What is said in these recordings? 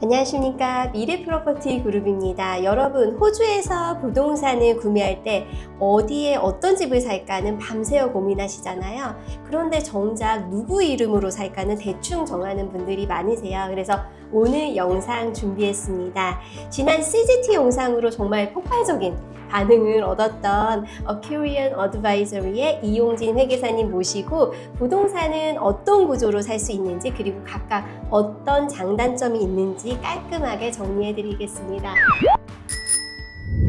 안녕하십니까. 미래 프로퍼티 그룹입니다. 여러분, 호주에서 부동산을 구매할 때 어디에 어떤 집을 살까는 밤새워 고민하시잖아요. 그런데 정작 누구 이름으로 살까는 대충 정하는 분들이 많으세요. 그래서 오늘 영상 준비했습니다. 지난 CGT 영상으로 정말 폭발적인 반응을 얻었던 Accurian Advisory의 이용진 회계사님 모시고 부동산은 어떤 구조로 살 수 있는지, 그리고 각각 어떤 장단점이 있는지 깔끔하게 정리해 드리겠습니다.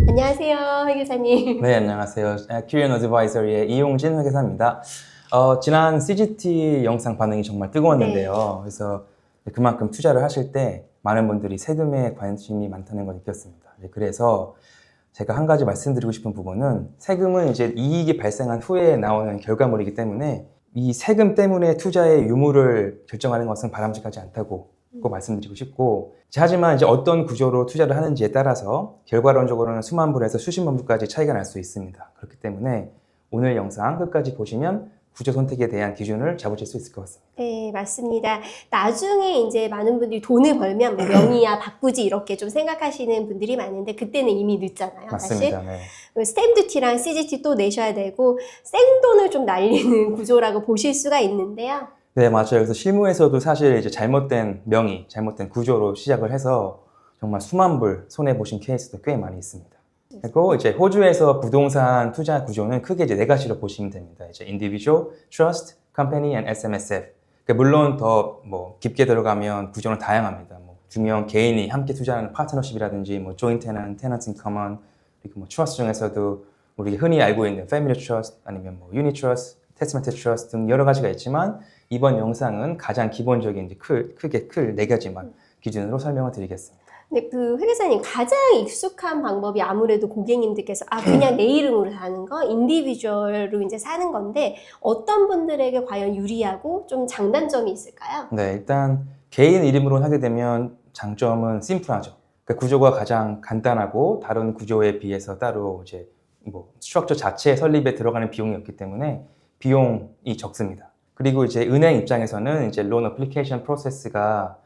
안녕하세요, 회계사님. 네, 안녕하세요. Accurian Advisory의 이용진 회계사입니다. 지난 CGT 영상 반응이 정말 뜨거웠는데요. 네. 그래서 그만큼 투자를 하실 때 많은 분들이 세금에 관심이 많다는 걸 느꼈습니다. 그래서 제가 한 가지 말씀드리고 싶은 부분은, 세금은 이제 이익이 발생한 후에 나오는 결과물이기 때문에 이 세금 때문에 투자의 유무를 결정하는 것은 바람직하지 않다고 꼭 말씀드리고 싶고, 하지만 이제 어떤 구조로 투자를 하는지에 따라서 결과론적으로는 수만 불에서 수십만 불까지 차이가 날 수 있습니다. 그렇기 때문에 오늘 영상 끝까지 보시면 구조 선택에 대한 기준을 잡으실 수 있을 것 같습니다. 네, 맞습니다. 나중에 이제 많은 분들이 돈을 벌면 뭐 명의야 바꾸지 이렇게 좀 생각하시는 분들이 많은데, 그때는 이미 늦잖아요. 맞습니다. 사실. 네. 스탬프 듀티랑 CGT 또 내셔야 되고 생돈을 좀 날리는 구조라고 보실 수가 있는데요. 네, 맞아요. 그래서 실무에서도 사실 이제 잘못된 명의, 잘못된 구조로 시작을 해서 정말 수만 불 손해보신 케이스도 꽤 많이 있습니다. 그리고 이제 호주에서 부동산 투자 구조는 크게 이제 네 가지로 보시면 됩니다. 이제 Individual, Trust, Company, and SMSF. 물론 더 깊게 들어가면 구조는 다양합니다. 중요한 개인이 함께 투자하는 파트너십이라든지, Joint Tenant, Tenants in Common, 그리고 Trust 중에서도 우리가 흔히 알고 있는 Family Trust, 아니면 Unit Trust, Testament Trust 등 여러 가지가 있지만, 이번 영상은 가장 기본적인 이제 크게 네 가지만 기준으로 설명을 드리겠습니다. 네, 그 회계사님, 가장 익숙한 방법이 아무래도 고객님들께서 그냥 내 이름으로 사는 거, 인디비주얼로 이제 사는 건데, 어떤 분들에게 과연 유리하고 좀 장단점이 있을까요? 네, 일단 개인 이름으로 하게 되면 장점은 심플하죠. 그러니까 구조가 가장 간단하고 다른 구조에 비해서 따로 이제 스트럭처 자체 설립에 들어가는 비용이 없기 때문에 비용이 적습니다. 그리고 이제 은행 입장에서는 이제 론 어플리케이션 프로세스가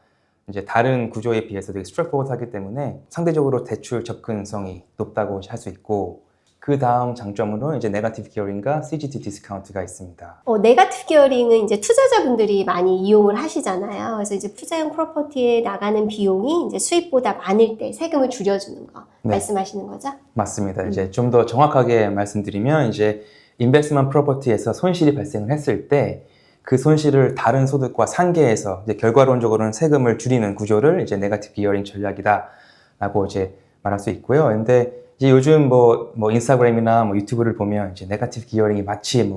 이제 다른 구조에 비해서 되게 스트레이트포워드하기 때문에 상대적으로 대출 접근성이 높다고 할 수 있고, 그 다음 장점으로 이제 네거티브 기어링과 CGT 디스카운트가 있습니다. 네거티브 기어링은 이제 투자자분들이 많이 이용을 하시잖아요. 그래서 이제 투자용 프로퍼티에 나가는 비용이 이제 수입보다 많을 때 세금을 줄여주는 거 말씀하시는 거죠? 맞습니다. 이제 좀 더 정확하게 말씀드리면, 이제 인베스트먼트 프로퍼티에서 손실이 발생을 했을 때 그 손실을 다른 소득과 상계해서 이제 결과론적으로는 세금을 줄이는 구조를 이제 네거티브 기어링 전략이다라고 이제 말할 수 있고요. 근데 이제 요즘 인스타그램이나 유튜브를 보면 이제 네거티브 기어링이 마치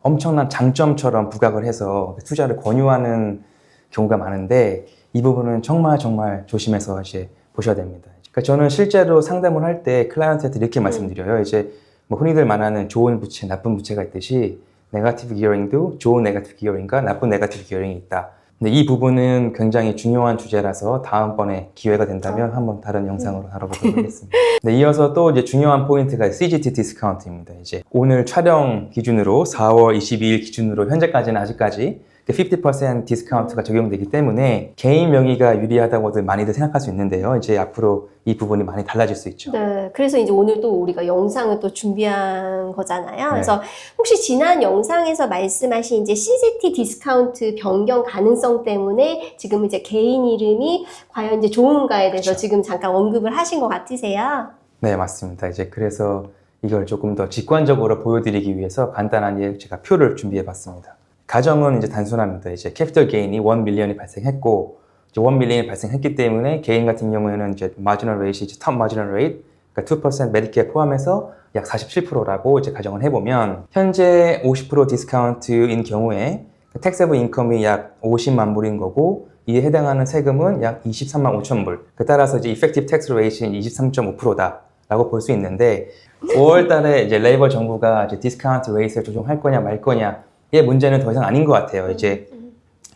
엄청난 장점처럼 부각을 해서 투자를 권유하는 경우가 많은데, 이 부분은 정말 조심해서 이제 보셔야 됩니다. 그러니까 저는 실제로 상담을 할 때 클라이언트한테 이렇게 말씀드려요. 이제 흔히들 말하는 좋은 부채, 나쁜 부채가 있듯이 네거티브 기어링도 좋은 네거티브 기어링과 나쁜 네거티브 기어링이 있다. 근데 이 부분은 굉장히 중요한 주제라서 다음번에 기회가 된다면 한번 다른 영상으로 다뤄보도록 하겠습니다. 네, 이어서 또 이제 중요한 포인트가 CGT 디스카운트입니다. 이제 오늘 촬영 기준으로 4월 22일 기준으로 현재까지는 아직까지 50% 디스카운트가 적용되기 때문에 개인 명의가 유리하다고들 많이들 생각할 수 있는데요. 이제 앞으로 이 부분이 많이 달라질 수 있죠. 네, 그래서 이제 오늘 또 우리가 영상을 또 준비한 거잖아요. 네. 그래서 혹시 지난 영상에서 말씀하신 이제 CGT 디스카운트 변경 가능성 때문에 지금 이제 개인 이름이 과연 이제 좋은가에 대해서 그쵸. 지금 잠깐 언급을 하신 것 같으세요? 네, 맞습니다. 이제 그래서 이걸 조금 더 직관적으로 보여드리기 위해서 간단한 제가 표를 준비해 봤습니다. 가정은 이제 단순합니다. 이제 캐피털 게인이 1 밀리언이 발생했고, 이제 1 밀리언이 발생했기 때문에 개인 같은 경우에는 이제 마지널 레이트, 이제 탑 마지널 레이트, 그러니까 2% 메디케어 포함해서 약 47%라고 이제 가정을 해보면, 현재 50% 디스카운트인 경우에 텍세블 인컴이 약 50만 불인 거고, 이에 해당하는 세금은 약 23만 5천 불. 따라서 이제 effective tax rate는 23.5%다라고 볼 수 있는데, 5월 달에 이제 레이버 정부가 이제 디스카운트 레이트를 조정할 거냐 말 거냐, 이 문제는 더 이상 아닌 것 같아요. 이제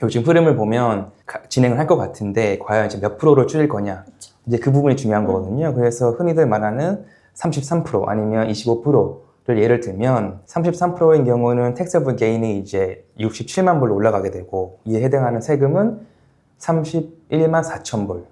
요즘 흐름을 보면 진행을 할 것 같은데, 과연 이제 몇 프로를 줄일 거냐, 이제 그 부분이 중요한 거거든요. 그래서 흔히들 말하는 33% 아니면 25%를 예를 들면, 33%인 경우는 taxable gain이 이제 67만 불로 올라가게 되고, 이에 해당하는 세금은 31만 4천 불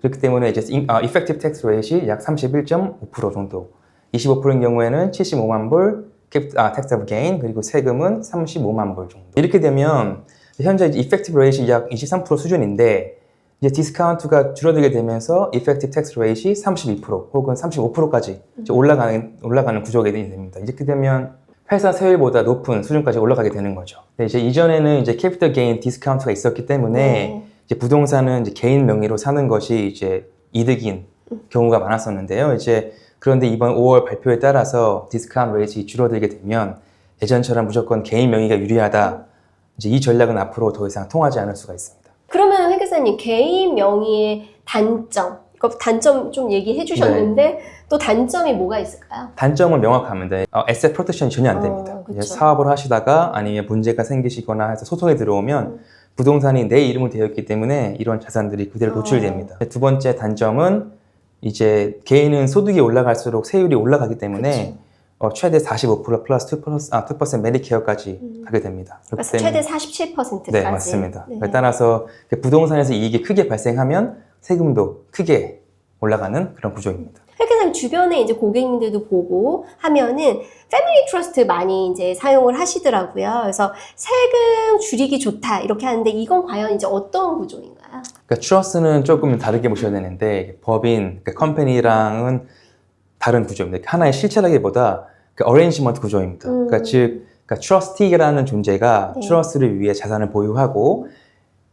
그렇기 때문에 이제 effective tax rate이 약 31.5% 정도, 25%인 경우에는 75만 불 tax of gain, 그리고 세금은 35만 불 정도. 이렇게 되면 현재 이제 effective rate이 약 23% 수준인데 이제 디스카운트가 줄어들게 되면서 effective tax rate이 32% 혹은 35%까지 올라가는 구조가 됩니다. 이렇게 되면 회사 세율보다 높은 수준까지 올라가게 되는 거죠. 이제 이전에는 이제 캐피털 게인 디스카운트가 있었기 때문에 이제 부동산은 이제 개인 명의로 사는 것이 이제 이득인 경우가 많았었는데요. 그런데 이번 5월 발표에 따라서 디스카운트 레이트가 줄어들게 되면 예전처럼 무조건 개인 명의가 유리하다. 이제 이 전략은 앞으로 더 이상 통하지 않을 수가 있습니다. 그러면 회계사님, 개인 명의의 단점, 단점 좀 얘기해 주셨는데 또 단점이 뭐가 있을까요? 단점은 명확합니다. 에셋 프로텍션이 전혀 안 됩니다. 이제 사업을 하시다가 아니면 문제가 생기시거나 해서 소송에 들어오면 부동산이 내 이름으로 되어 있기 때문에 이런 자산들이 그대로 노출됩니다. 두 번째 단점은 이제 개인은 소득이 올라갈수록 세율이 올라가기 때문에 최대 45% 플러스 2% 메디케어까지 가게 됩니다. 그래서 최대 47%까지. 네, 맞습니다. 따라서 부동산에서 이익이 크게 발생하면 세금도 크게 올라가는 그런 구조입니다. 회계사님 주변에 이제 고객님들도 보고 하면은 패밀리 트러스트 많이 이제 사용을 하시더라고요. 그래서 세금 줄이기 좋다 이렇게 하는데 이건 과연 이제 어떤 구조인가요? 그러니까 트러스트는 조금 다르게 보셔야 되는데 법인, 그러니까 컴퍼니랑은 다른 구조입니다. 하나의 실체라기보다 어레인지먼트 구조입니다. 그러니까 트러스티라는 존재가 트러스트를 위해 자산을 보유하고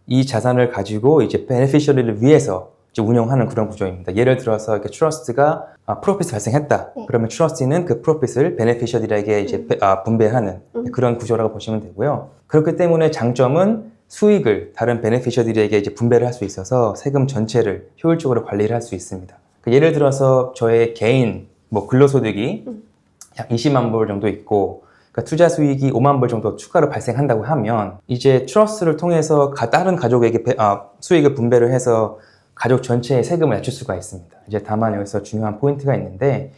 이 자산을 가지고 이제 베네피셔리를 위해서 이제 운영하는 그런 구조입니다. 예를 들어서 이렇게 트러스트가 프로핏이 발생했다. 그러면 트러스티는 그 프로핏을 베네피셔리에게 이제 분배하는 그런 구조라고 보시면 되고요. 그렇기 때문에 장점은 수익을 다른 베네피셔리에게 이제 분배를 할 수 있어서 세금 전체를 효율적으로 관리를 할 수 있습니다. 예를 들어서 저의 개인 근로소득이 약 20만 불 정도 있고 투자 수익이 5만 불 정도 추가로 발생한다고 하면 이제 트러스트를 통해서 다른 가족에게 수익을 분배를 해서 가족 전체의 세금을 낮출 수가 있습니다. 이제 다만 여기서 중요한 포인트가 있는데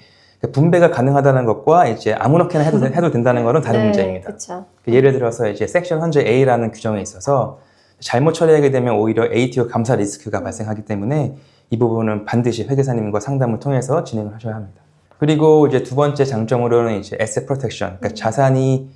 분배가 가능하다는 것과 이제 아무렇게나 해도 된다는 것은 다른 문제입니다. 그쵸. 예를 들어서 이제 섹션 100A라는 규정에 있어서 잘못 처리하게 되면 오히려 ATO 감사 리스크가 발생하기 때문에 이 부분은 반드시 회계사님과 상담을 통해서 진행을 하셔야 합니다. 그리고 이제 두 번째 장점으로는 이제 asset protection, 그러니까 자산이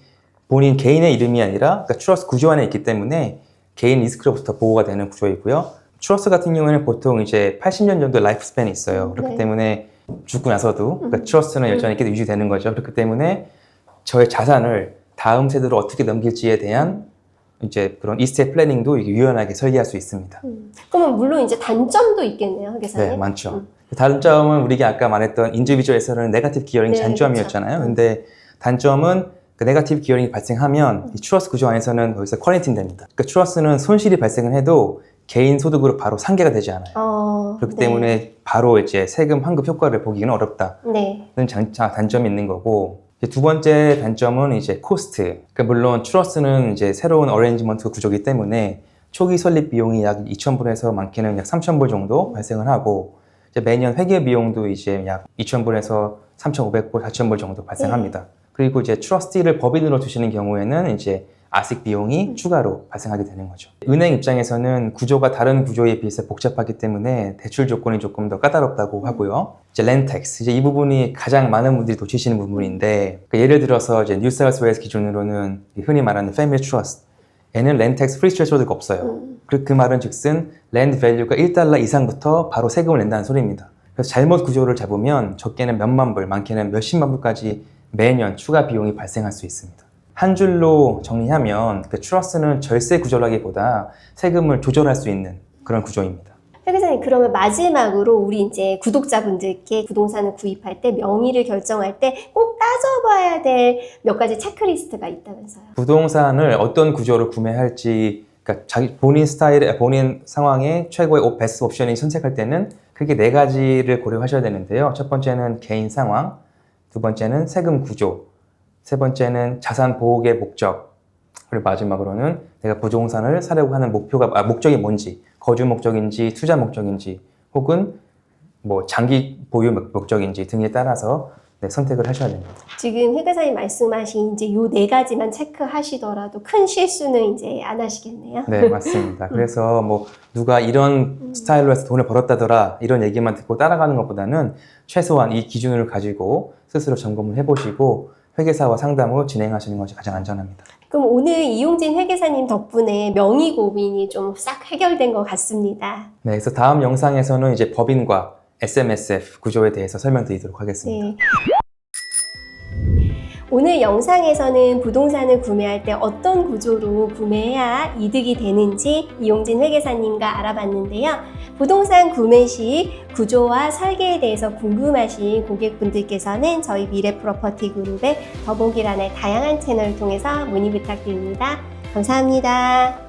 본인 개인의 이름이 아니라 트러스트 구조 안에 있기 때문에 개인 리스크로부터 보호가 되는 구조이고요. 트러스트 같은 경우에는 보통 이제 80년 정도 라이프 스팬이 있어요. 그렇기 때문에 죽고 나서도 트러스트는 여전히 계속 유지되는 거죠. 그렇기 때문에 저의 자산을 다음 세대로 어떻게 넘길지에 대한 이제 그런 이스테이트 플래닝도 유연하게 설계할 수 있습니다. 그러면 물론 이제 단점도 있겠네요, 회계사님. 네, 많죠. 단점은 우리가 아까 말했던 인디비주얼에서는 네거티브 기어링이 장점이었잖아요. 근데 단점은 그 네거티브 기어링이 발생하면 이 트러스트 구조 안에서는 거기서 쿼런틴 됩니다. 그러니까 트러스트는 손실이 발생을 해도 개인 소득으로 바로 상계가 되지 않아요. 그렇기 때문에 바로 이제 세금 환급 효과를 보기는 어렵다. 는 단점이 있는 거고. 두 번째 단점은 이제 코스트. 그러니까 물론 트러스트는 이제 새로운 어레인지먼트 구조이기 때문에 초기 설립 비용이 약 2,000불에서 많게는 약 3,000불 정도 발생을 하고 이제 매년 회계 비용도 이제 약 2,000불에서 3,500불, 4,000불 정도 발생합니다. 그리고 이제 트러스티를 법인으로 두시는 경우에는 이제 아식 비용이 추가로 발생하게 되는 거죠. 은행 입장에서는 구조가 다른 구조에 비해서 복잡하기 때문에 대출 조건이 조금 더 까다롭다고 하고요. 이제 렌텍스, 이제 이 부분이 가장 많은 분들이 놓치시는 부분인데 그러니까 예를 들어서 이제 뉴사우스웨일스 기준으로는 흔히 말하는 패밀리 트러스트 얘는 렌텍스 프리 스트레스가 없어요. 그 말은 즉슨 랜드 밸류가 $1 이상부터 바로 세금을 낸다는 소리입니다. 그래서 잘못 구조를 잡으면 적게는 몇만 불, 많게는 몇십만 불까지 매년 추가 비용이 발생할 수 있습니다. 한 줄로 정리하면 그 트러스트는 절세 구조라기보다 세금을 조절할 수 있는 그런 구조입니다. 회계사님, 그러면 마지막으로 우리 이제 구독자분들께 부동산을 구입할 때 명의를 결정할 때 꼭 따져봐야 될 몇 가지 체크리스트가 있다면서요? 부동산을 어떤 구조로 구매할지, 그러니까 본인 스타일에, 본인 상황에 최고의 베스트 옵션이 선택할 때는 크게 4가지를 고려하셔야 되는데요. 첫 번째는 개인 상황, 두 번째는 세금 구조, 세 번째는 자산 보호의 목적, 그리고 마지막으로는 내가 부동산을 사려고 하는 목적이 뭔지, 거주 목적인지, 투자 목적인지, 혹은 뭐 장기 보유 목적인지 등에 따라서 선택을 하셔야 됩니다. 지금 회계사님 말씀하신 이제 요 네 가지만 체크하시더라도 큰 실수는 이제 안 하시겠네요. 네, 맞습니다. 그래서 뭐 누가 이런 스타일로 해서 돈을 벌었다더라 이런 얘기만 듣고 따라가는 것보다는 최소한 이 기준을 가지고 스스로 점검을 해보시고 회계사와 상담 후 진행하시는 것이 가장 안전합니다. 그럼 오늘 이용진 회계사님 덕분에 명의 고민이 좀 싹 해결된 것 같습니다. 네, 그래서 다음 영상에서는 이제 법인과 SMSF 구조에 대해서 설명드리도록 하겠습니다. 네. 오늘 영상에서는 부동산을 구매할 때 어떤 구조로 구매해야 이득이 되는지 이용진 회계사님과 알아봤는데요. 부동산 구매 시 구조와 설계에 대해서 궁금하신 고객분들께서는 저희 미래 프로퍼티 그룹의 더보기란의 다양한 채널을 통해서 문의 부탁드립니다. 감사합니다.